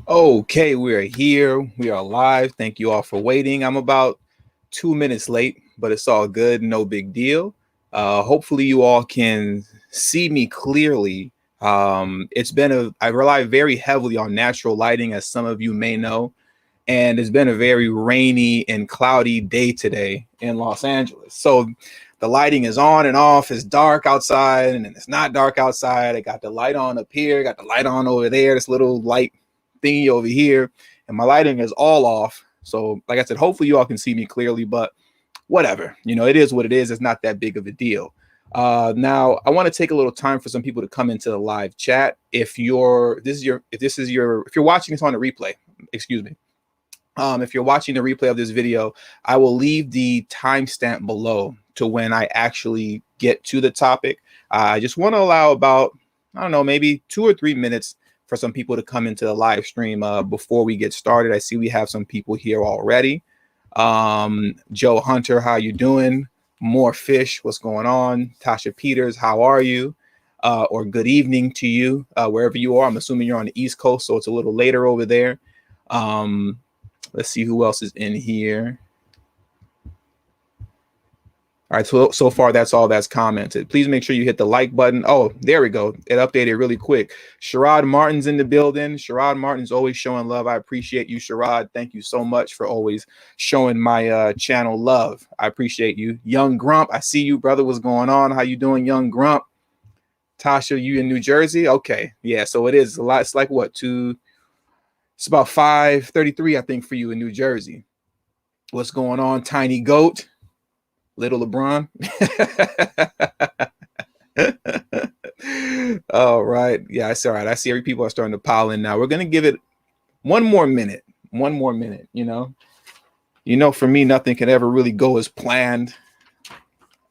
Okay, we are here. We are live. Thank you all for waiting. I'm about 2 minutes late, but it's all good. No big deal. Hopefully, you all can see me clearly. I rely very heavily on natural lighting, as some of you may know, and it's been a very rainy and cloudy day today in Los Angeles. So the lighting is on and off. It's dark outside, and then it's not dark outside. I got the light on up here, got the light on over there, this little light thingy over here, and my lighting is all off. So like I said, hopefully you all can see me clearly, but whatever, it is what it is. It's not that big of a deal. Now I want to take a little time for some people to come into the live chat. If you're watching this on a replay, excuse me. If you're watching the replay of this video, I will leave the timestamp below to when I actually get to the topic. I just want to allow about, I don't know, maybe 2 or 3 minutes for some people to come into the live stream before we get started. I see we have some people here already. Joe Hunter, how you doing? More Fish, what's going on? Tasha Peters, how are you? Or good evening to you, wherever you are. I'm assuming you're on the East Coast, so it's a little later over there. Let's see who else is in here. All right, so far that's all that's commented. Please make sure you hit the like button. Oh, there we go. It updated really quick. Sherrod Martin's in the building. Sherrod Martin's always showing love. I appreciate you, Sherrod. Thank you so much for always showing my channel love. I appreciate you. Young Grump, I see you, brother. What's going on? How you doing, Young Grump? Tasha, you in New Jersey? Okay, yeah. So it is a lot. It's like what, it's about 5:33, I think, for you in New Jersey. What's going on, Tiny Goat? Little LeBron. All right. Yeah, it's all right. I see every people are starting to pile in now. We're going to give it one more minute. For me, nothing can ever really go as planned.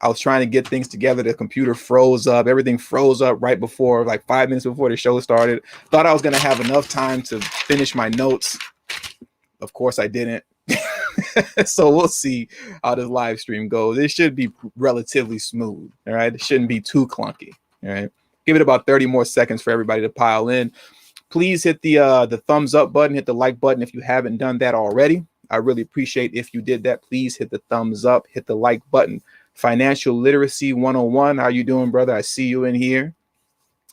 I was trying to get things together. The computer froze up. Everything froze up right before, like 5 minutes before the show started. Thought I was going to have enough time to finish my notes. Of course, I didn't. So we'll see how this live stream goes. It should be relatively smooth. All right. It shouldn't be too clunky. All right. Give it about 30 more seconds for everybody to pile in. Please hit the thumbs up button, hit the like button if you haven't done that already. I really appreciate if you did that. Please hit the thumbs up, hit the like button. Financial Literacy 101. How you doing, brother? I see you in here.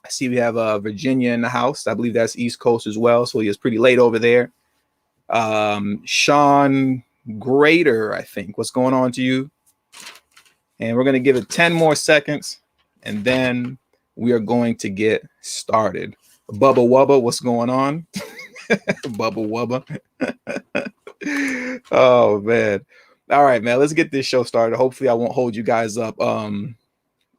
I see we have Virginia in the house. I believe that's East Coast as well. So he is pretty late over there. Sean Greater, I think. What's going on to you? And we're going to give it 10 more seconds, and then we are going to get started. Bubba Wubba, what's going on? Bubba Wubba. Oh, man. All right, man. Let's get this show started. Hopefully, I won't hold you guys up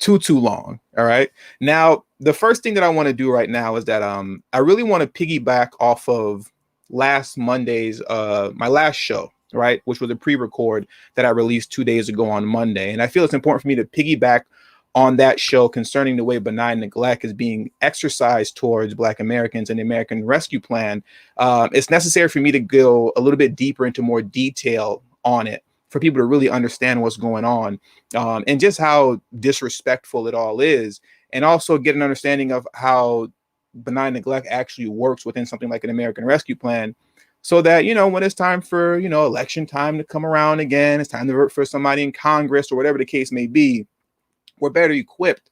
too long. All right. Now, the first thing that I want to do right now is that I really want to piggyback off of last Monday's my last show, right, which was a pre-record that I released 2 days ago on Monday. And I feel it's important for me to piggyback on that show concerning the way benign neglect is being exercised towards Black Americans and the American Rescue Plan. It's necessary for me to go a little bit deeper into more detail on it for people to really understand what's going on and just how disrespectful it all is, and also get an understanding of how benign neglect actually works within something like an American Rescue Plan, so that, when it's time for, election time to come around again, it's time to vote for somebody in Congress or whatever the case may be, we're better equipped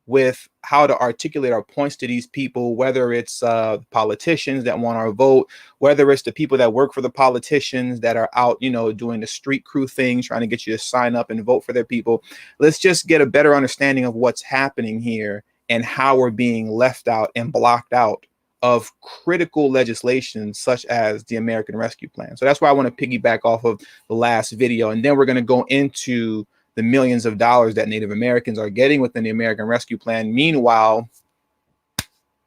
with how to articulate our points to these people, whether it's politicians that want our vote, whether it's the people that work for the politicians that are out, doing the street crew thing, trying to get you to sign up and vote for their people. Let's just get a better understanding of what's happening here and how we're being left out and blocked out of critical legislation such as the American Rescue Plan. So that's why I want to piggyback off of the last video. And then we're going to go into the millions of dollars that Native Americans are getting within the American Rescue Plan. Meanwhile,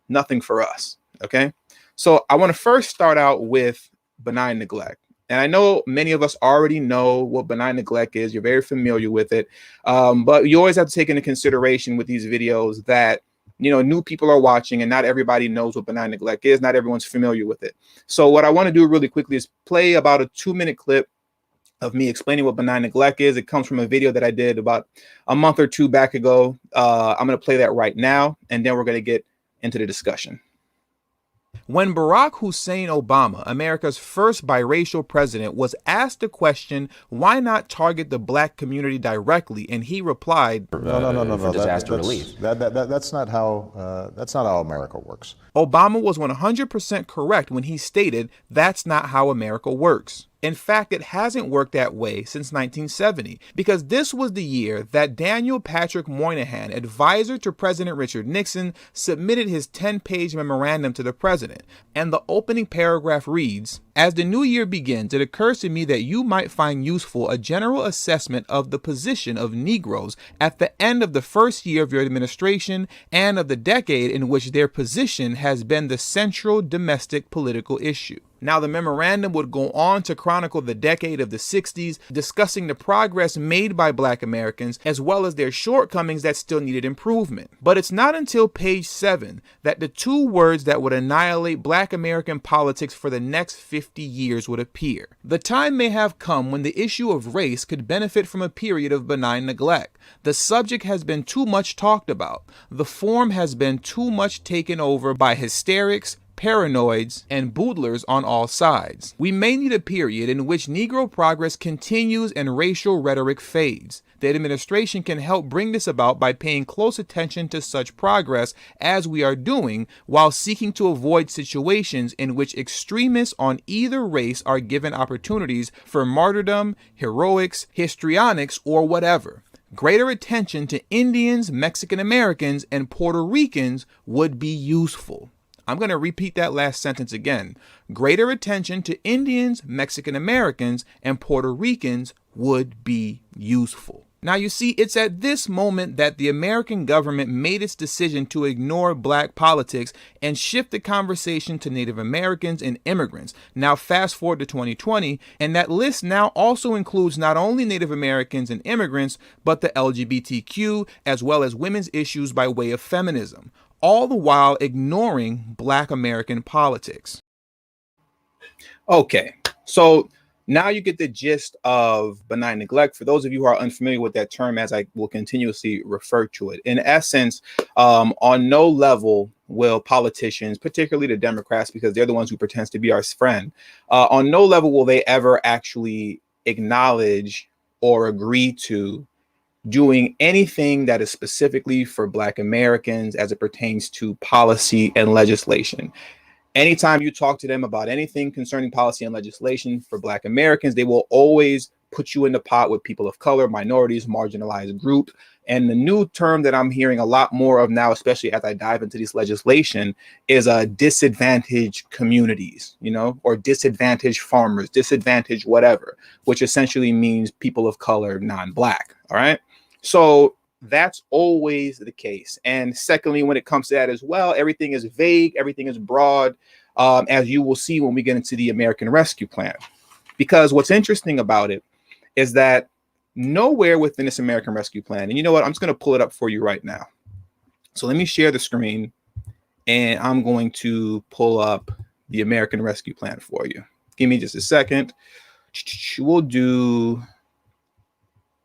nothing for us. Okay. So I want to first start out with benign neglect. And I know many of us already know what benign neglect is. You're very familiar with it. But you always have to take into consideration with these videos that, new people are watching and not everybody knows what benign neglect is. Not everyone's familiar with it. So what I want to do really quickly is play about a 2-minute clip of me explaining what benign neglect is. It comes from a video that I did about a month or two back ago. I'm going to play that right now, and then we're going to get into the discussion. When Barack Hussein Obama, America's first biracial president, was asked the question, why not target the black community directly? And he replied, No. For disaster relief. That's not how America works. Obama was 100% correct when he stated that's not how America works. In fact, it hasn't worked that way since 1970, because this was the year that Daniel Patrick Moynihan, advisor to President Richard Nixon, submitted his 10-page memorandum to the president. And the opening paragraph reads, "As the new year begins, it occurs to me that you might find useful a general assessment of the position of Negroes at the end of the first year of your administration and of the decade in which their position has been the central domestic political issue." Now, the memorandum would go on to chronicle the decade of the 60s, discussing the progress made by Black Americans as well as their shortcomings that still needed improvement. But it's not until page 7 that the two words that would annihilate Black American politics for the next 50 years would appear. The time may have come when the issue of race could benefit from a period of benign neglect. The subject has been too much talked about. The form has been too much taken over by hysterics, paranoids, and boodlers on all sides. We may need a period in which Negro progress continues and racial rhetoric fades. The administration can help bring this about by paying close attention to such progress as we are doing, while seeking to avoid situations in which extremists on either race are given opportunities for martyrdom, heroics, histrionics, or whatever. Greater attention to Indians, Mexican Americans, and Puerto Ricans would be useful. I'm going to repeat that last sentence again. Greater attention to Indians, Mexican Americans, and Puerto Ricans would be useful. Now, you see, it's at this moment that the American government made its decision to ignore Black politics and shift the conversation to Native Americans and immigrants. Now, fast forward to 2020, and that list now also includes not only Native Americans and immigrants, but the LGBTQ, as well as women's issues by way of feminism, all the while ignoring Black American politics. Okay, so now you get the gist of benign neglect. For those of you who are unfamiliar with that term, as I will continuously refer to it, in essence, on no level will politicians, particularly the Democrats, because they're the ones who pretends to be our friend, on no level will they ever actually acknowledge or agree to doing anything that is specifically for Black Americans as it pertains to policy and legislation. Anytime you talk to them about anything concerning policy and legislation for Black Americans, they will always put you in the pot with people of color, minorities, marginalized group. And the new term that I'm hearing a lot more of now, especially as I dive into this legislation, is disadvantaged communities, or disadvantaged farmers, disadvantaged whatever, which essentially means people of color, non-Black. All right. So that's always the case. And secondly, when it comes to that as well, everything is vague, everything is broad, as you will see when we get into the American Rescue Plan. Because what's interesting about it is that nowhere within this American Rescue Plan, and you know what, I'm just going to pull it up for you right now. So let me share the screen, and I'm going to pull up the American Rescue Plan for you. Give me just a second. We'll do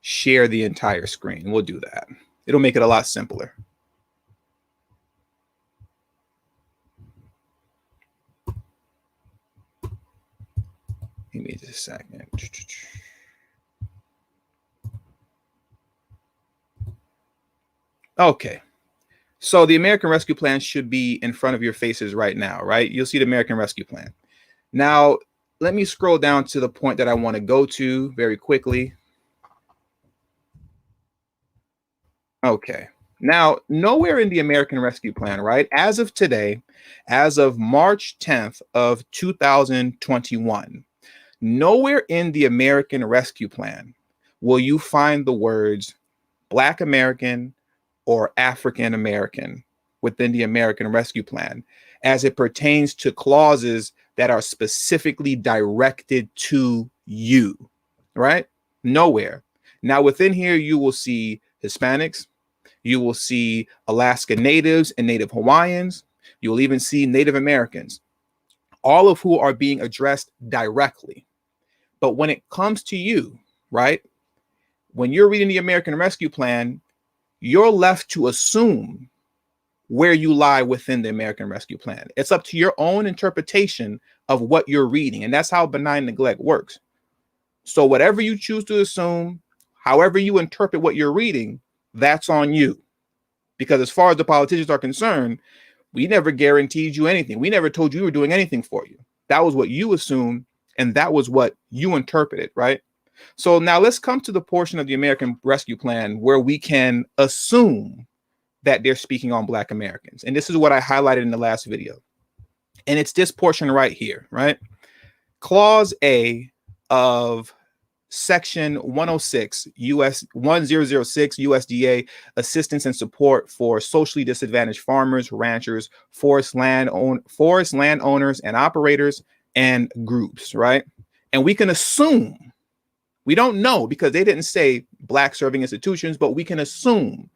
share the entire screen. We'll do that. It'll make it a lot simpler. Give me just a second. Okay. So the American Rescue Plan should be in front of your faces right now, right? You'll see the American Rescue Plan. Now, let me scroll down to the point that I want to go to very quickly. Okay. Now, nowhere in the American Rescue Plan, right, as of today, as of March 10th of 2021, nowhere in the American Rescue Plan will you find the words Black American or African American within the American Rescue Plan as it pertains to clauses that are specifically directed to you, right? Nowhere. Now, within here, you will see Hispanics. You will see Alaska Natives and Native Hawaiians. You will even see Native Americans, all of who are being addressed directly. But when it comes to you, right, when you're reading the American Rescue Plan, you're left to assume where you lie within the American Rescue Plan. It's up to your own interpretation of what you're reading. And that's how benign neglect works. So whatever you choose to assume, however you interpret what you're reading, that's on you. Because as far as the politicians are concerned, we never guaranteed you anything. We never told you we were doing anything for you. That was what you assumed, and that was what you interpreted, right? So now let's come to the portion of the American Rescue Plan where we can assume that they're speaking on Black Americans. And this is what I highlighted in the last video. And it's this portion right here, right? Clause A of Section 106 US 1006 USDA assistance and support for socially disadvantaged farmers, ranchers, forest landowners and operators and groups, right? And we can assume, we don't know because they didn't say Black serving institutions, but we can assume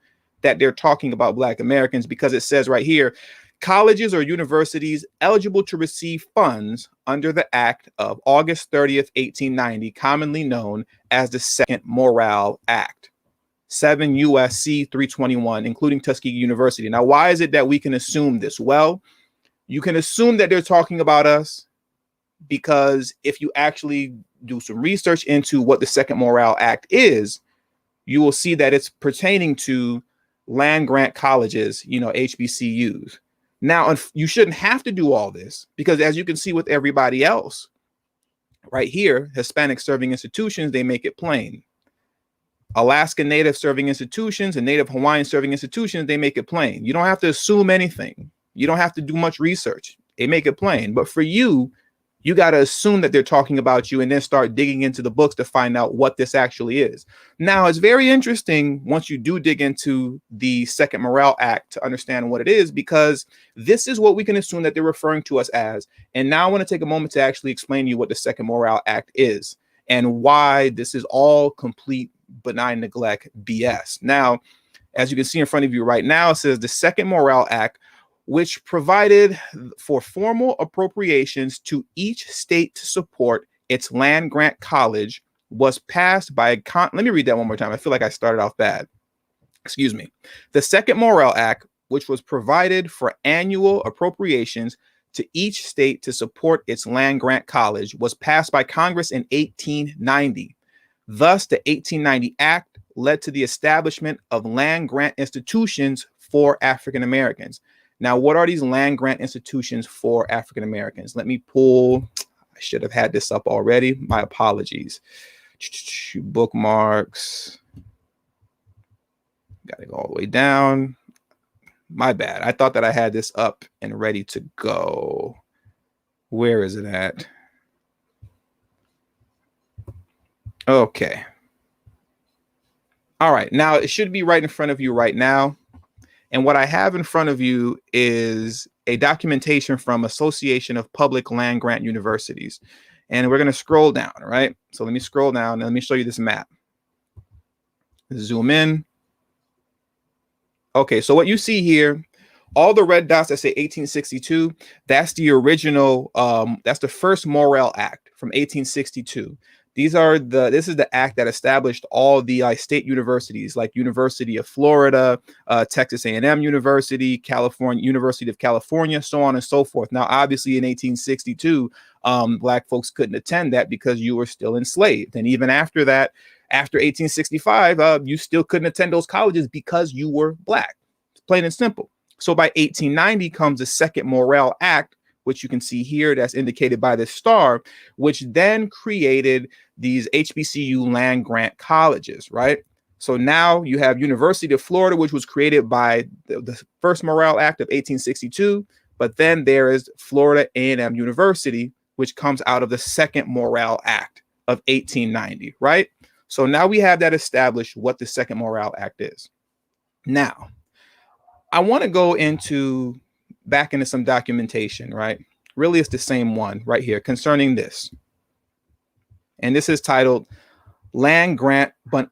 that they're talking about Black Americans because it says right here, colleges or universities eligible to receive funds under the Act of August 30th, 1890, commonly known as the Second Morale Act, 7 U.S.C. 321, including Tuskegee University. Now, why is it that we can assume this? Well, you can assume that they're talking about us because if you actually do some research into what the Second Morale Act is, you will see that it's pertaining to land grant colleges, HBCUs. Now, you shouldn't have to do all this because as you can see with everybody else right here, Hispanic serving institutions, they make it plain. Alaska Native serving institutions and Native Hawaiian serving institutions, they make it plain. You don't have to assume anything. You don't have to do much research. They make it plain. But for you, you got to assume that they're talking about you and then start digging into the books to find out what this actually is. Now, it's very interesting once you do dig into the Second Morale Act to understand what it is, because this is what we can assume that they're referring to us as. And now I want to take a moment to actually explain to you what the Second Morale Act is and why this is all complete benign neglect BS. Now, as you can see in front of you right now, it says the Second Morale Act, which provided for formal appropriations to each state to support its land grant college, was passed by let me read that one more time. I feel like I started off bad. Excuse me. The Second Morale Act, which was provided for annual appropriations to each state to support its land grant college, was passed by Congress in 1890. Thus, the 1890 Act led to the establishment of land grant institutions for African Americans. Now, what are these land grant institutions for African Americans? Let me pull. I should have had this up already. My apologies. Bookmarks. Got to go all the way down. My bad. I thought that I had this up and ready to go. Where is it at? Okay. All right. Now, it should be right in front of you right now. And what I have in front of you is a documentation from Association of Public Land Grant Universities. And we're going to scroll down, right? So let me scroll down and let me show you this map. Zoom in. Okay, so what you see here, all the red dots that say 1862, that's the original, that's the first Morale Act from 1862. This is the act that established all the state universities like University of Florida, Texas A&M University, University of California, so on and so forth. Now, obviously in 1862, Black folks couldn't attend that because you were still enslaved. And even after that, after 1865, you still couldn't attend those colleges because you were Black, plain and simple. So by 1890 comes the Second Morale Act, which you can see here, that's indicated by this star, which then created these HBCU land grant colleges, right? So now you have University of Florida, which was created by the first Morale Act of 1862, but then there is Florida A&M University, which comes out of the Second Morale Act of 1890, right? So now we have that established what the Second Morale Act is. Now, I want to go back into some documentation, right? Really, it's the same one right here concerning this. And this is titled Land Grant but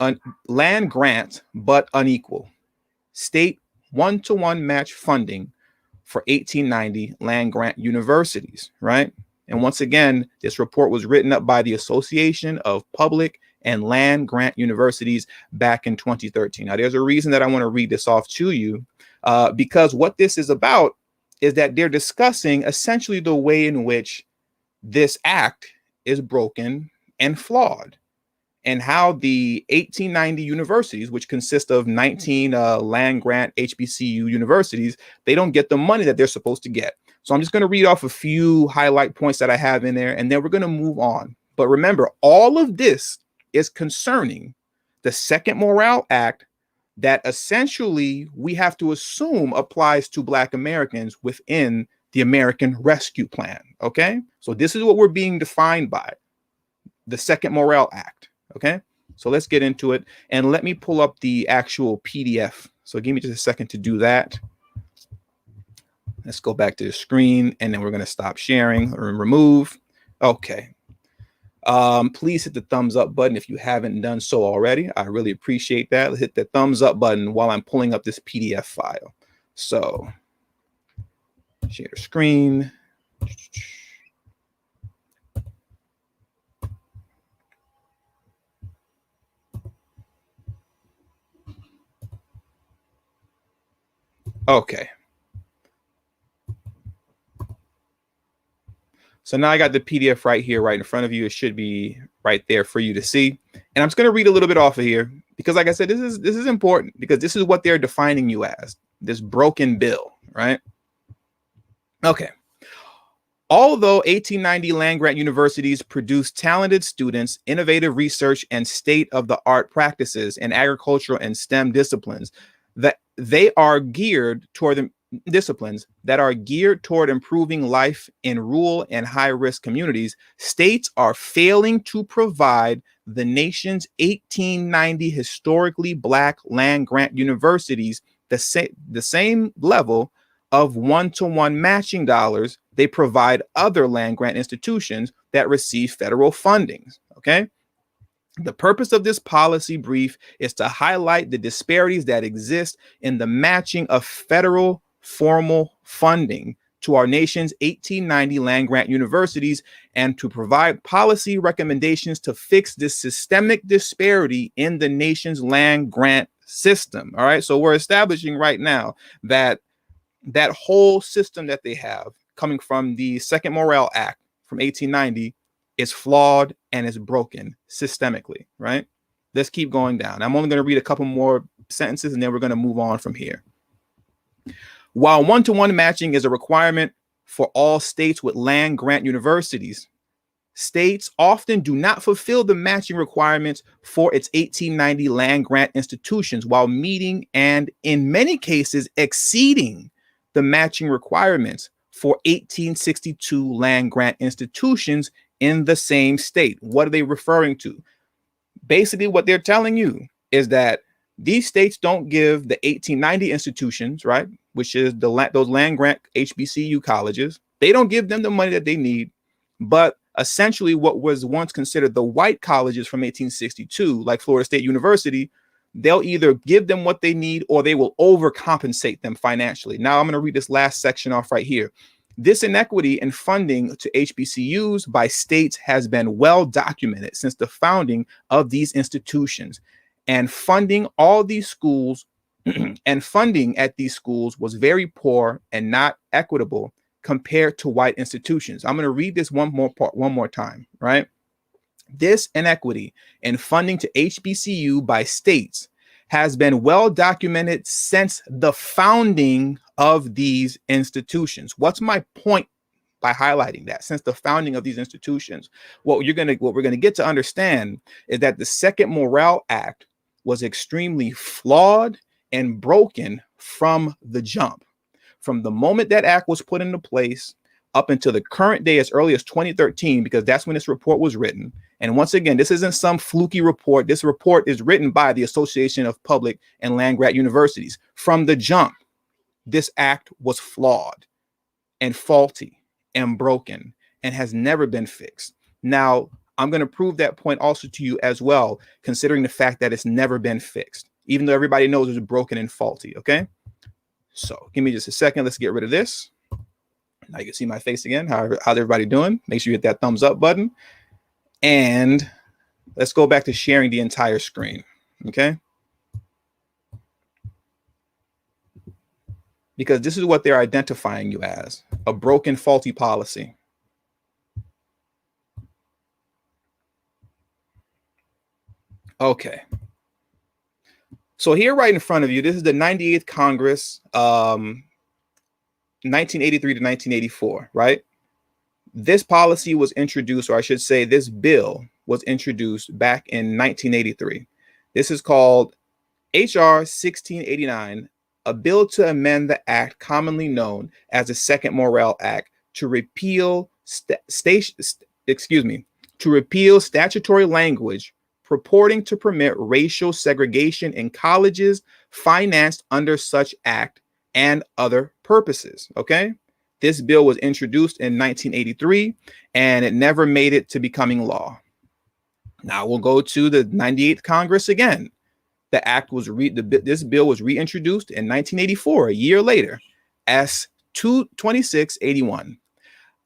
Unequal. State 1-to-1 match funding for 1890 land grant universities, right? And once again, this report was written up by the Association of Public and Land Grant Universities back in 2013. Now, there's a reason that I want to read this off to you. because what this is about is that they're discussing essentially the way in which this act is broken and flawed, and how the 1890 universities, which consist of 19 land grant HBCU universities, they don't get the money that they're supposed to get. So I'm just going to read off a few highlight points that I have in there, and then we're going to move on. But remember, all of this is concerning the Second Morale Act that essentially we have to assume applies to Black Americans within the American Rescue Plan. Okay, so this is what we're being defined by, the Second Morale Act. Okay, so let's get into it, and let me pull up the actual PDF. So give me just a second to do that. Let's go back to the screen, and then we're going to stop sharing or remove. Okay. Please hit the thumbs up button if you haven't done so already. I really appreciate that. Let's hit the thumbs up button while I'm pulling up this PDF file. So share the screen. Okay. So now I got the PDF right here, right in front of you. It should be right there for you to see. And I'm just going to read a little bit off of here because, like I said, this is important because this is what they're defining you as, this broken bill, right? Okay. Although 1890 land-grant universities produce talented students, innovative research, and state-of-the-art practices in agricultural and STEM disciplines, that they are geared toward the disciplines that are geared toward improving life in rural and high-risk communities, states are failing to provide the nation's 1890 historically Black land-grant universities the same level of one-to-one matching dollars they provide other land-grant institutions that receive federal fundings. Okay. The purpose of this policy brief is to highlight the disparities that exist in the matching of federal formal funding to our nation's 1890 land-grant universities and to provide policy recommendations to fix this systemic disparity in the nation's land-grant system. All right. So we're establishing right now that that whole system that they have coming from the Second Morale Act from 1890 is flawed and is broken systemically, right? Let's keep going down. I'm only going to read a couple more sentences and then we're going to move on from here. While one-to-one matching is a requirement for all states with land grant universities, states often do not fulfill the matching requirements for its 1890 land grant institutions while meeting and in many cases exceeding the matching requirements for 1862 land grant institutions in the same state. What are they referring to? Basically, what they're telling you is that these states don't give the 1890 institutions, right, which is those land grant HBCU colleges, they don't give them the money that they need. But essentially what was once considered the white colleges from 1862, like Florida State University, they'll either give them what they need or they will overcompensate them financially. Now I'm going to read this last section off right here. This inequity in funding to HBCUs by states has been well documented since the founding of these institutions, and funding all these schools and funding at these schools was very poor and not equitable compared to white institutions. I'm going to read this one more time, right? This inequity in funding to HBCU by states has been well documented since the founding of these institutions. What's my point by highlighting that? Since the founding of these institutions, what we're going to get to understand is that the Second Morale Act was extremely flawed and broken from the jump. From the moment that act was put into place up until the current day, as early as 2013, because that's when this report was written. And once again, this isn't some fluky report. This report is written by the Association of Public and Land Grant Universities. From the jump, this act was flawed and faulty and broken and has never been fixed. Now, I'm going to prove that point also to you as well, considering the fact that it's never been fixed, even though everybody knows it's broken and faulty. Okay. So give me just a second. Let's get rid of this. Now you can see my face again. How's everybody doing? Make sure you hit that thumbs up button. And let's go back to sharing the entire screen. Okay. because this is what they're identifying you as: a broken, faulty policy. Okay. So here right in front of you, this is the 98th Congress, 1983 to 1984, right? This policy was introduced, or I should say this bill was introduced back in 1983. This is called H.R. 1689, a bill to amend the act commonly known as the Second Morrill Act to repeal statutory language purporting to permit racial segregation in colleges financed under such act and other purposes. Okay. This bill was introduced in 1983 and it never made it to becoming law. Now we'll go to the 98th Congress again. The act was this bill was reintroduced in 1984, a year later, as 2681.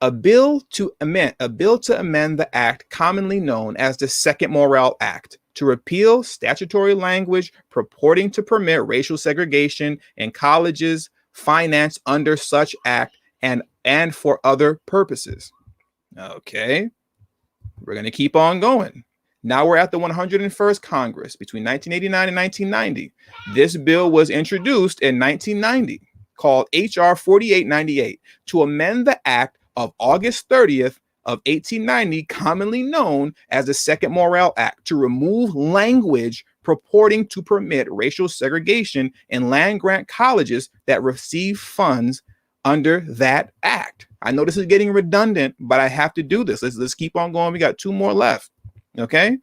A bill to amend the act commonly known as the Second Morrill Act to repeal statutory language purporting to permit racial segregation in colleges financed under such act and for other purposes. Okay, we're going to keep on going. Now we're at the 101st Congress between 1989 and 1990. This bill was introduced in 1990 called H.R. 4898 to amend the act of August 30th of 1890, commonly known as the Second Morrill Act, to remove language purporting to permit racial segregation in land-grant colleges that receive funds under that act. I know this is getting redundant, but I have to do this. Let's keep on going. We got two more left. Okay.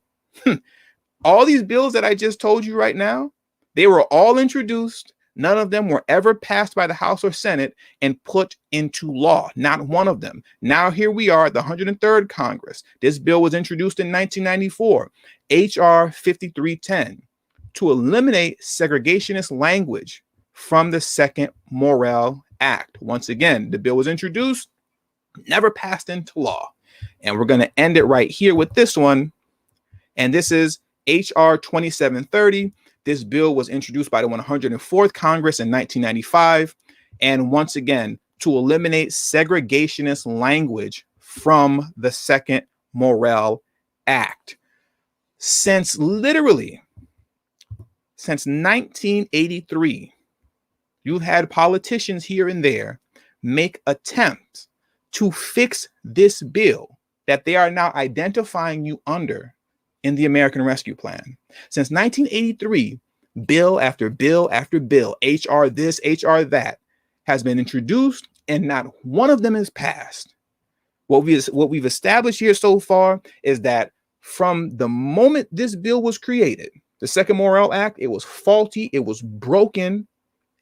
All these bills that I just told you right now, they were all introduced. None of them were ever passed by the House or Senate and put into law. Not one of them. Now here we are at the 103rd Congress. This bill was introduced in 1994, H.R. 5310, to eliminate segregationist language from the Second Morrill Act. Once again, the bill was introduced, never passed into law. And we're going to end it right here with this one. And this is H.R. 2730. This bill was introduced by the 104th Congress in 1995. And once again, to eliminate segregationist language from the Second Morrill Act. Since 1983, you've had politicians here and there make attempts to fix this bill that they are now identifying you under in the American Rescue Plan. Since 1983, bill after bill after bill, HR this, HR that, has been introduced, and not one of them is passed. What we've established here so far is that from the moment this bill was created, the Second Morrill Act, it was faulty, it was broken,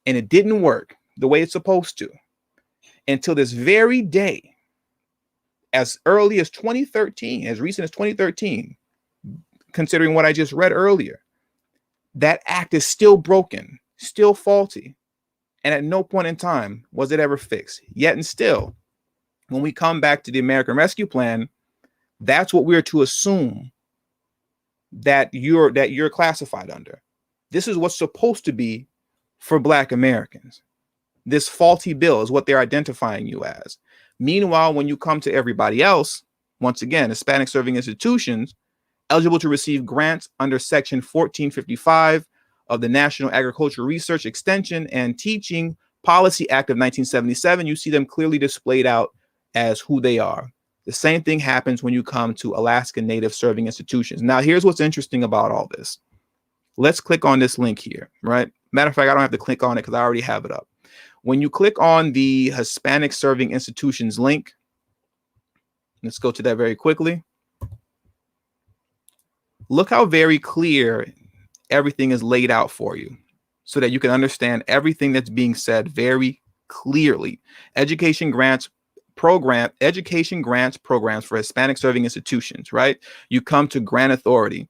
and it didn't work the way it's supposed to. Until this very day, as early as 2013, as recent as 2013, considering what I just read earlier, that act is still broken, still faulty. And at no point in time was it ever fixed. Yet and still, when we come back to the American Rescue Plan, that's what we're to assume that you're classified under. This is what's supposed to be for Black Americans. This faulty bill is what they're identifying you as. Meanwhile, when you come to everybody else, once again, Hispanic serving institutions eligible to receive grants under Section 1455 of the National Agricultural Research Extension and Teaching Policy Act of 1977, you see them clearly displayed out as who they are. The same thing happens when you come to Alaska Native serving institutions. Now, here's what's interesting about all this. Let's click on this link here, right? Matter of fact, I don't have to click on it because I already have it up. When you click on the Hispanic serving institutions link, let's go to that very quickly. Look how very clear everything is laid out for you so that you can understand everything that's being said very clearly. Education grants programs for Hispanic serving institutions, right? You come to grant authority.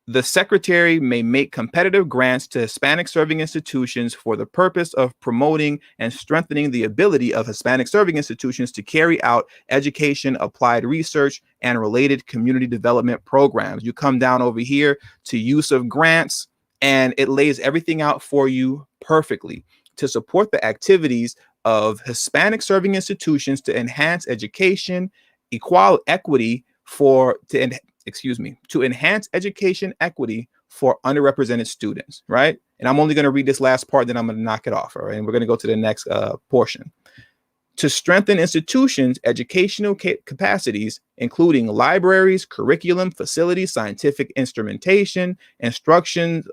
The secretary may make competitive grants to Hispanic serving institutions for the purpose of promoting and strengthening the ability of Hispanic serving institutions to carry out education, applied research, and related community development programs. You come down over here to use of grants, and it lays everything out for you perfectly. to support the activities of Hispanic serving institutions to enhance education, equity to enhance education equity for underrepresented students, right? And I'm only going to read this last part, then I'm going to knock it off, all right? And we're going to go to the next portion. To strengthen institutions' educational capacities, including libraries, curriculum, facilities, scientific instrumentation, instruction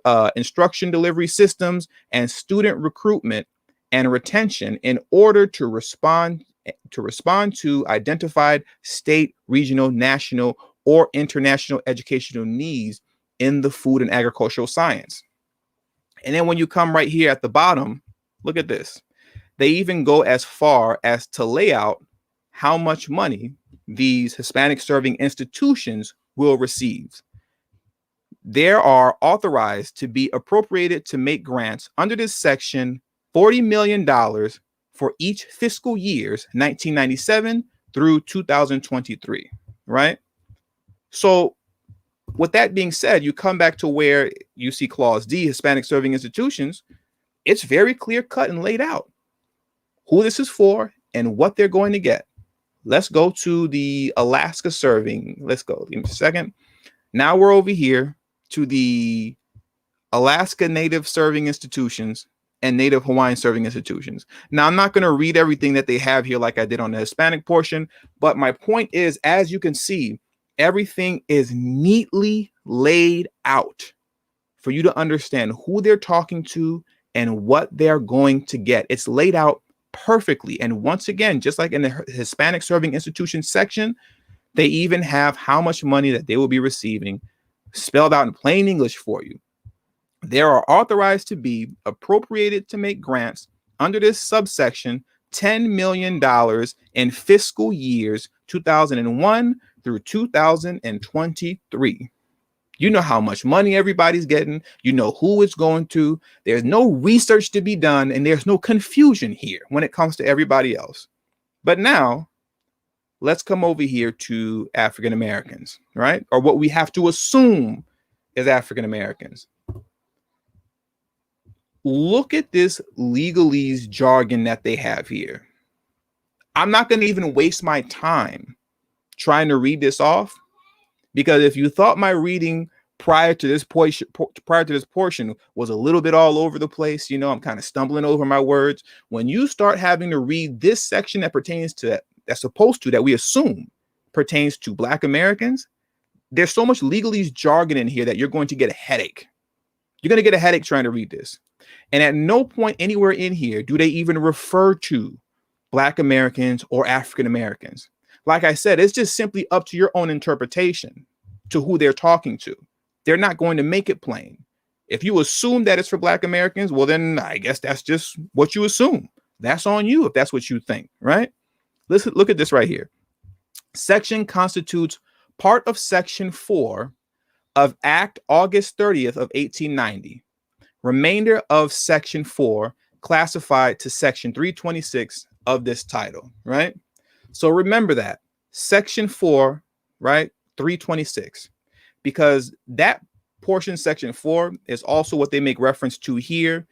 delivery systems, and student recruitment and retention in order to respond to identified state, regional, national, or international educational needs in the food and agricultural science. And then when you come right here at the bottom, look at this. They even go as far as to lay out how much money these Hispanic serving institutions will receive. There are authorized to be appropriated to make grants under this section $40 million for each fiscal years 1997 through 2023, right? So with that being said, you come back to where you see Clause D, Hispanic serving institutions. It's very clear cut and laid out who this is for and what they're going to get. Let's go to the Alaska serving. Let's go. Give me a second. Now we're over here to the Alaska Native serving institutions and Native Hawaiian serving institutions. Now, I'm not going to read everything that they have here like I did on the Hispanic portion, but my point is, as you can see, everything is neatly laid out for you to understand who they're talking to and what they're going to get. It's laid out perfectly. And once again, just like in the Hispanic serving institution section, they even have how much money that they will be receiving spelled out in plain English for you. They are authorized to be appropriated to make grants under this subsection $10 million in fiscal years 2001 through 2023. You know how much money everybody's getting. You know who it's going to. There's no research to be done, and there's no confusion here when it comes to everybody else. But now, let's come over here to African Americans, right? Or what we have to assume is African Americans. Look at this legalese jargon that they have here. I'm not going to even waste my time trying to read this off, because if you thought my reading prior to this portion was a little bit all over the place, you know, I'm kind of stumbling over my words. When you start having to read this section that pertains to that we assume pertains to Black Americans, there's so much legalese jargon in here that you're going to get a headache. You're going to get a headache trying to read this. And at no point anywhere in here do they even refer to Black Americans or African Americans. Like I said, it's just simply up to your own interpretation to who they're talking to. They're not going to make it plain. If you assume that it's for Black Americans, well, then I guess that's just what you assume. That's on you if that's what you think, right? Let's look at this right here. Section constitutes part of Section 4 of Act August 30th of 1890. Remainder of Section 4 classified to Section 326 of this title, right? So remember that Section 4, right? 326, because that portion, Section 4, is also what they make reference to here,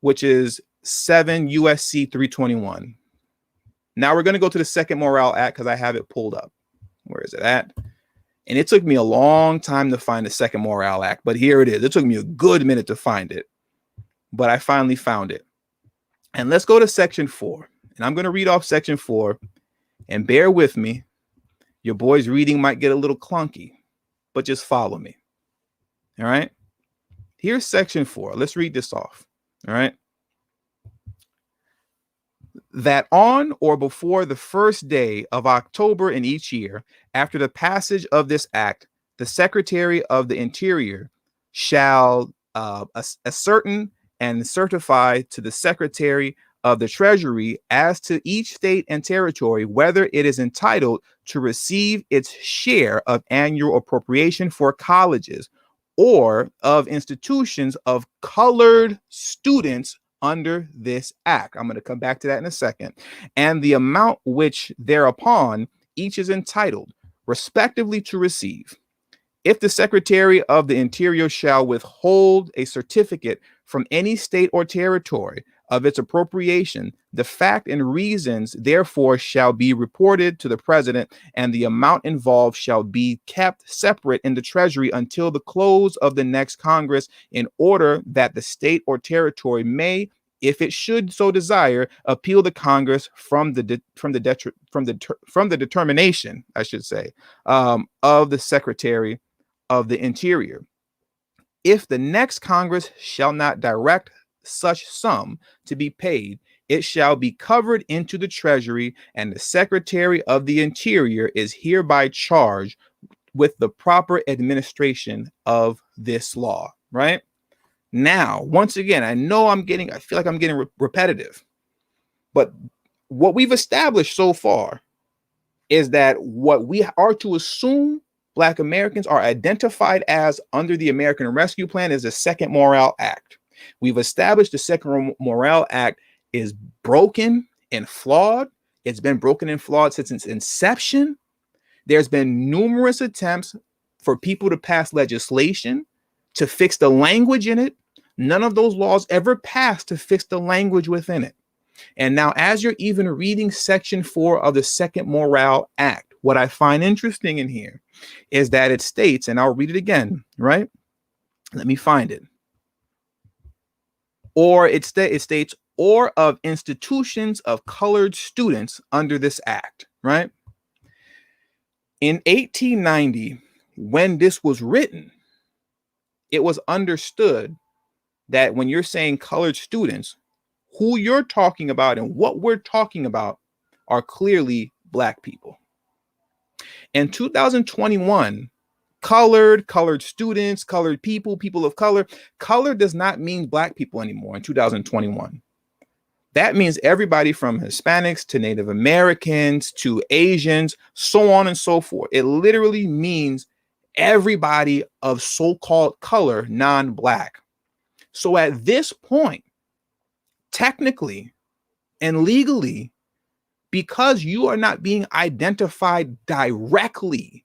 which is 7 USC 321. Now we're going to go to the Second Morale Act because I have it pulled up. Where is it at? And it took me a long time to find the Second Morale Act, but here it is. It took me a good minute to find it, but I finally found it. And let's go to Section 4. And I'm going to read off Section 4, and bear with me. Your boy's reading might get a little clunky, but just follow me. All right. Here's Section 4. Let's read this off. All right. That on or before the first day of October in each year, after the passage of this act, the Secretary of the Interior shall ascertain and certify to the Secretary of the Treasury as to each state and territory whether it is entitled to receive its share of annual appropriation for colleges or of institutions of colored students under this act. I'm going to come back to that in a second. And the amount which thereupon each is entitled, respectively, to receive. If the Secretary of the Interior shall withhold a certificate from any state or territory of its appropriation, the fact and reasons therefore shall be reported to the president, and the amount involved shall be kept separate in the treasury until the close of the next Congress, in order that the state or territory may, if it should so desire, appeal to Congress from the determination, I should say, of the Secretary of the Interior. If the next Congress shall not direct such sum to be paid, it shall be covered into the treasury, and the Secretary of the Interior is hereby charged with the proper administration of this law. Right? Now, once again, I feel like I'm getting repetitive, but what we've established so far is that what we are to assume Black Americans are identified as under the American Rescue Plan is the Second Morale Act. We've established the Second Morale Act is broken and flawed. It's been broken and flawed since its inception. There's been numerous attempts for people to pass legislation to fix the language in it. None of those laws ever passed to fix the language within it. And now, as you're even reading Section 4 of the Second Morale Act, what I find interesting in here is that it states, and I'll read it again, right? Let me find it. Or it states, or of institutions of colored students under this act, right? In 1890, when this was written, it was understood that when you're saying colored students, who you're talking about and what we're talking about are clearly Black people. In 2021, colored students, colored people, people of color does not mean Black people anymore in 2021. That means everybody from Hispanics to Native Americans to Asians, so on and so forth. It literally means everybody of so-called color, non-Black. So at this point, technically and legally, because you are not being identified directly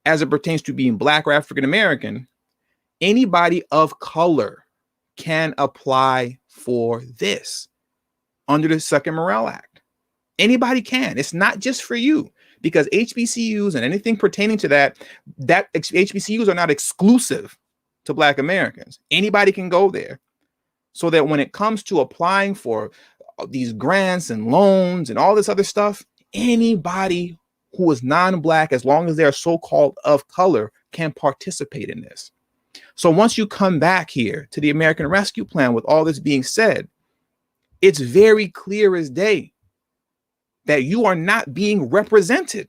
as it pertains to being Black or African American, anybody of color can apply for this under the Second Morale Act. Anybody can. It's not just for you, because HBCUs and anything pertaining to that HBCUs are not exclusive to Black Americans. Anybody can go there. So that when it comes to applying for these grants and loans and all this other stuff, anybody who is non-Black, as long as they're so-called of color, can participate in this. So once you come back here to the American Rescue Plan, with all this being said, it's very clear as day that you are not being represented.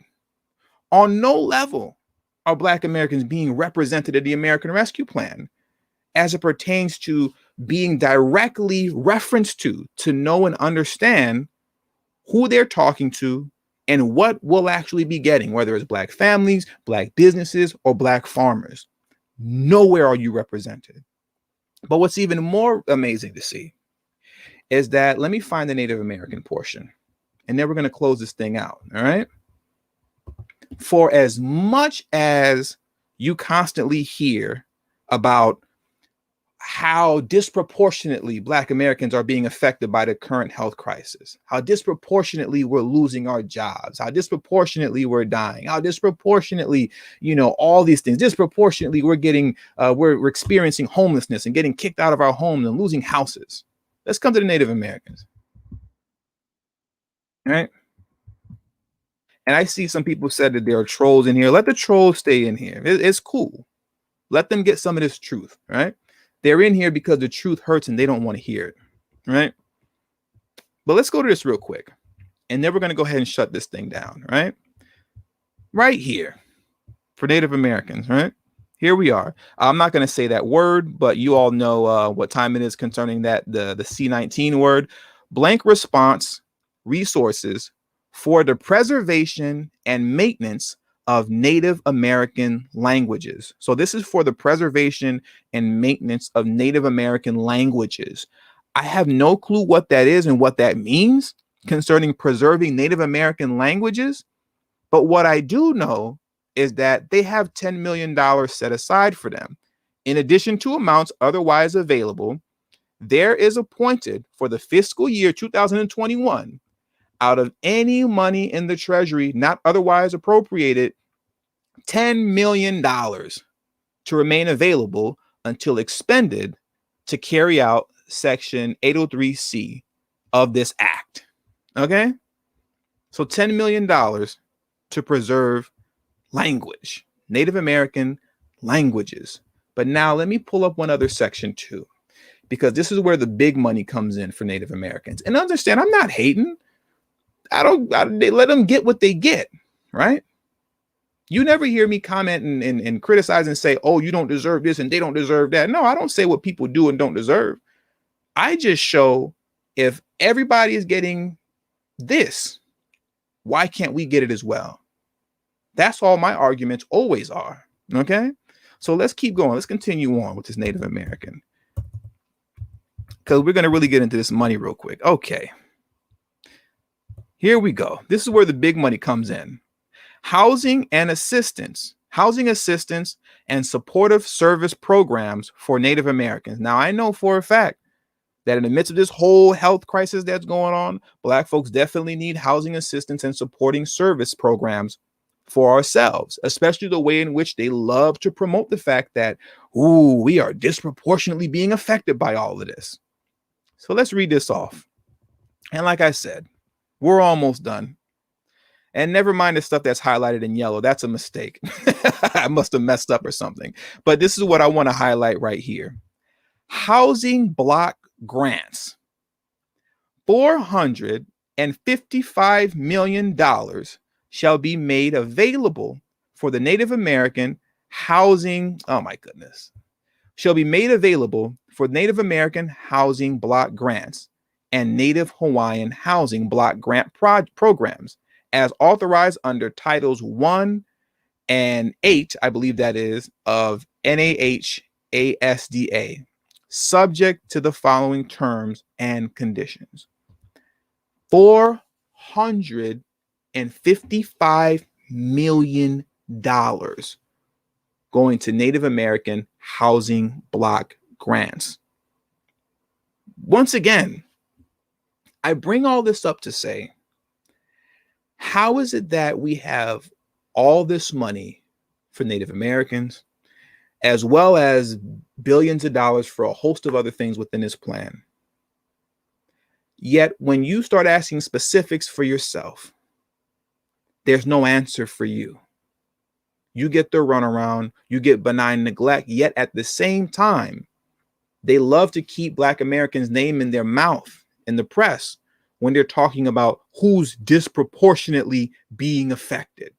On no level are Black Americans being represented in the American Rescue Plan as it pertains to being directly referenced to know and understand who they're talking to and what we'll actually be getting, whether it's Black families, Black businesses, or Black farmers. Nowhere are you represented. But what's even more amazing to see is that, let me find the Native American portion, and then we're going to close this thing out. All right. For as much as you constantly hear about how disproportionately Black Americans are being affected by the current health crisis, how disproportionately we're losing our jobs, how disproportionately we're dying, how disproportionately, all these things, disproportionately we're getting, we're experiencing homelessness and getting kicked out of our homes and losing houses. Let's come to the Native Americans. All right. And I see some people said that there are trolls in here. Let the trolls stay in here. It's cool. Let them get some of this truth, right? They're in here because the truth hurts and they don't want to hear it, right? But let's go to this real quick. And then we're going to go ahead and shut this thing down, right? Right here for Native Americans, right? Here we are. I'm not going to say that word, but you all know what time it is concerning that, the C19 word. Blank response resources for the preservation and maintenance of Native American languages. So this is for the preservation and maintenance of Native American languages. I have no clue what that is and what that means concerning preserving Native American languages. But what I do know is that they have $10 million set aside for them, in addition to amounts otherwise available there is appointed for the fiscal year 2021 out of any money in the treasury not otherwise appropriated $10 million to remain available until expended to carry out Section 803C of this act. Okay? So $10 million to preserve language, Native American languages. But now let me pull up one other section too, because this is where the big money comes in for Native Americans. And understand, I'm not hating. They let them get what they get, right? You never hear me comment and criticize and say, oh, you don't deserve this and they don't deserve that. No, I don't say what people do and don't deserve. I just show if everybody is getting this, why can't we get it as well? That's all my arguments always are. Okay. So let's keep going. Let's continue on with this Native American, because we're going to really get into this money real quick. Okay. Here we go. This is where the big money comes in. Housing assistance and supportive service programs for Native Americans. Now, I know for a fact that in the midst of this whole health crisis that's going on, Black folks definitely need housing assistance and supporting service programs for ourselves, especially the way in which they love to promote the fact that, ooh, we are disproportionately being affected by all of this. So let's read this off. And like I said, we're almost done. And never mind the stuff that's highlighted in yellow. That's a mistake. I must have messed up or something. But this is what I want to highlight right here. Housing block grants. $455 million shall be made available for the Native American housing. Oh my goodness. Shall be made available for Native American housing block grants and Native Hawaiian housing block grant programs as authorized under Titles 1 and 8, I believe that is, of NAHASDA, subject to the following terms and conditions. $455 million going to Native American housing block grants. Once again, I bring all this up to say, how is it that we have all this money for Native Americans, as well as billions of dollars for a host of other things within this plan? Yet when you start asking specifics for yourself, there's no answer for you. You get the runaround, you get benign neglect, yet at the same time, they love to keep Black Americans' name in their mouth in the press when they're talking about who's disproportionately being affected.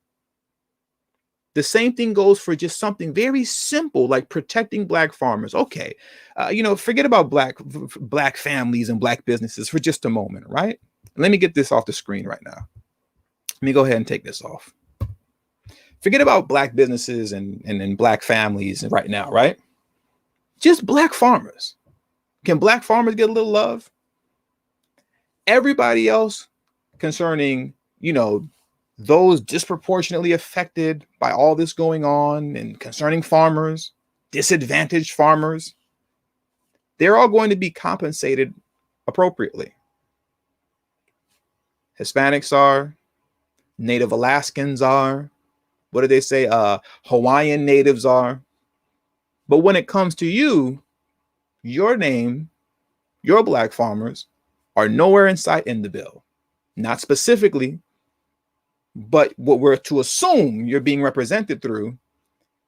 The same thing goes for just something very simple like protecting Black farmers. Okay, forget about black families and Black businesses for just a moment, right? Let me get this off the screen right now. Let me go ahead and take this off. Forget about Black businesses and Black families right now, right? Just Black farmers. Can Black farmers get a little love? Everybody else concerning, those disproportionately affected by all this going on and concerning farmers, disadvantaged farmers, they're all going to be compensated appropriately. Hispanics are, Native Alaskans are, what do they say? Hawaiian natives are. But when it comes to you, your name, your Black farmers are nowhere in sight in the bill. Not specifically, but what we're to assume you're being represented through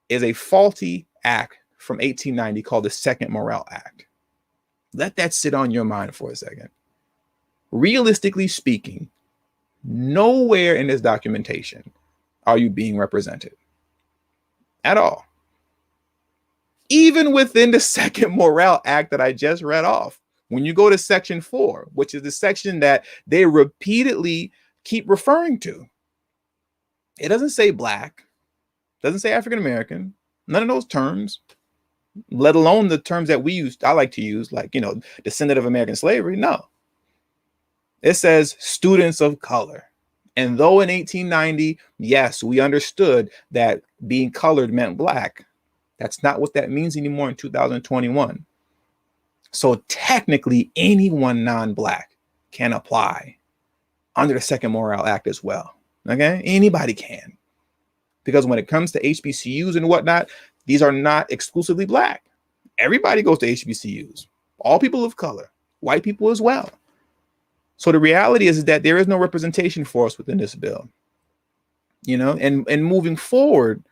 is a faulty act from 1890 called the Second Morale Act. Let that sit on your mind for a second. Realistically speaking, nowhere in this documentation are you being represented at all. Even within the Second Morale Act that I just read off, when you go to Section 4, which is the section that they repeatedly keep referring to, it doesn't say Black, doesn't say African American, none of those terms, let alone the terms that I like to use, like, descendant of American slavery. No. It says students of color. And though in 1890, yes, we understood that being colored meant Black, that's not what that means anymore in 2021. So technically, anyone non-black can apply under the Second Morale Act as well. Okay, anybody can, because when it comes to HBCUs and whatnot, these are not exclusively black. Everybody goes to HBCUs. All people of color, white people as well. So the reality is that there is no representation for us within this bill. You know, and moving forward,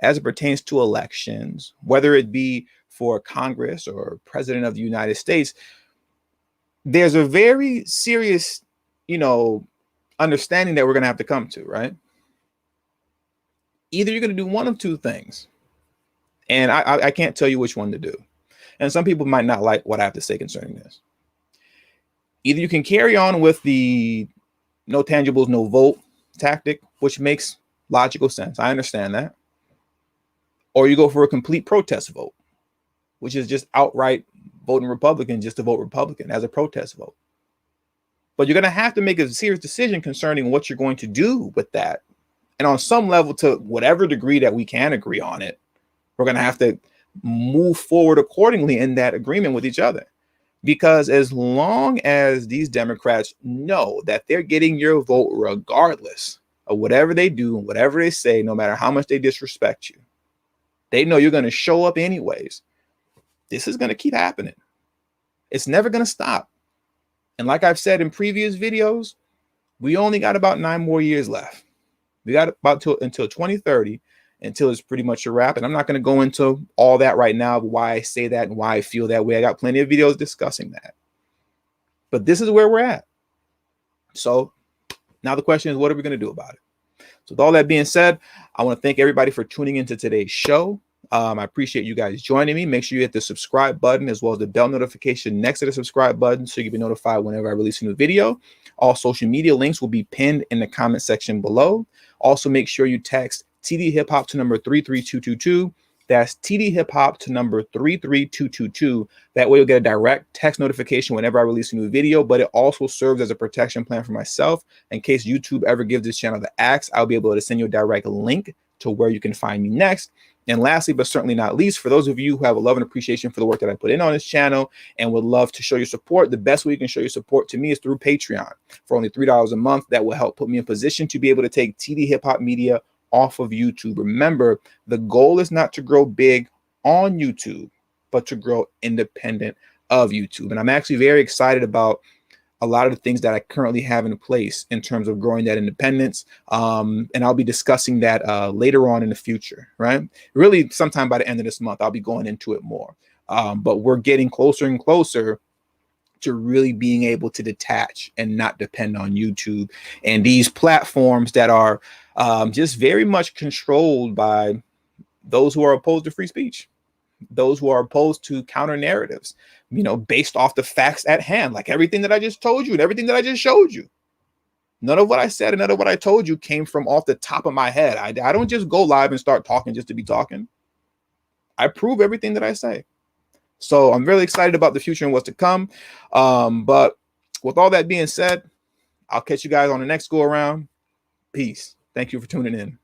as it pertains to elections, whether it be for Congress or President of the United States, there's a very serious, you know, understanding that we're going to have to come to, right? Either you're going to do one of two things, and I can't tell you which one to do. And some people might not like what I have to say concerning this. Either you can carry on with the no tangibles, no vote tactic, which makes logical sense. I understand that. Or you go for a complete protest vote, which is just outright voting Republican just to vote Republican as a protest vote. But you're going to have to make a serious decision concerning what you're going to do with that. And on some level, to whatever degree that we can agree on it, we're going to have to move forward accordingly in that agreement with each other. Because as long as these Democrats know that they're getting your vote regardless of whatever they do, whatever they say, no matter how much they disrespect you, they know you're going to show up anyways. This is going to keep happening. It's never going to stop. And like I've said in previous videos, we only got about 9 more years left. We got about until 2030, until it's pretty much a wrap. And I'm not going to go into all that right now, why I say that and why I feel that way. I got plenty of videos discussing that. But this is where we're at. So now the question is, what are we going to do about it? So with all that being said, I want to thank everybody for tuning into today's show. I appreciate you guys joining me. Make sure you hit the subscribe button as well as the bell notification next to the subscribe button so you can be notified whenever I release a new video. All social media links will be pinned in the comment section below. Also, make sure you text tdhiphop to number 33222. That's tdhiphop to number 33222. That way you'll get a direct text notification whenever I release a new video, but it also serves as a protection plan for myself. In case YouTube ever gives this channel the axe, I'll be able to send you a direct link to where you can find me next. And lastly, but certainly not least, for those of you who have a love and appreciation for the work that I put in on this channel and would love to show your support, the best way you can show your support to me is through Patreon. For only $3 a month, that will help put me in position to be able to take TD Hip Hop Media off of YouTube. Remember, the goal is not to grow big on YouTube, but to grow independent of YouTube. And I'm actually very excited about a lot of the things that I currently have in place in terms of growing that independence. And I'll be discussing that later on in the future, right? Really, sometime by the end of this month, I'll be going into it more. But we're getting closer and closer to really being able to detach and not depend on YouTube and these platforms that are just very much controlled by those who are opposed to free speech, those who are opposed to counter narratives, you know, based off the facts at hand, like everything that I just told you and everything that I just showed you. None of what I said and none of what I told you came from off the top of my head. I don't just go live and start talking just to be talking. I prove everything that I say. So I'm really excited about the future and what's to come. But with all that being said, I'll catch you guys on the next go around. Peace. Thank you for tuning in.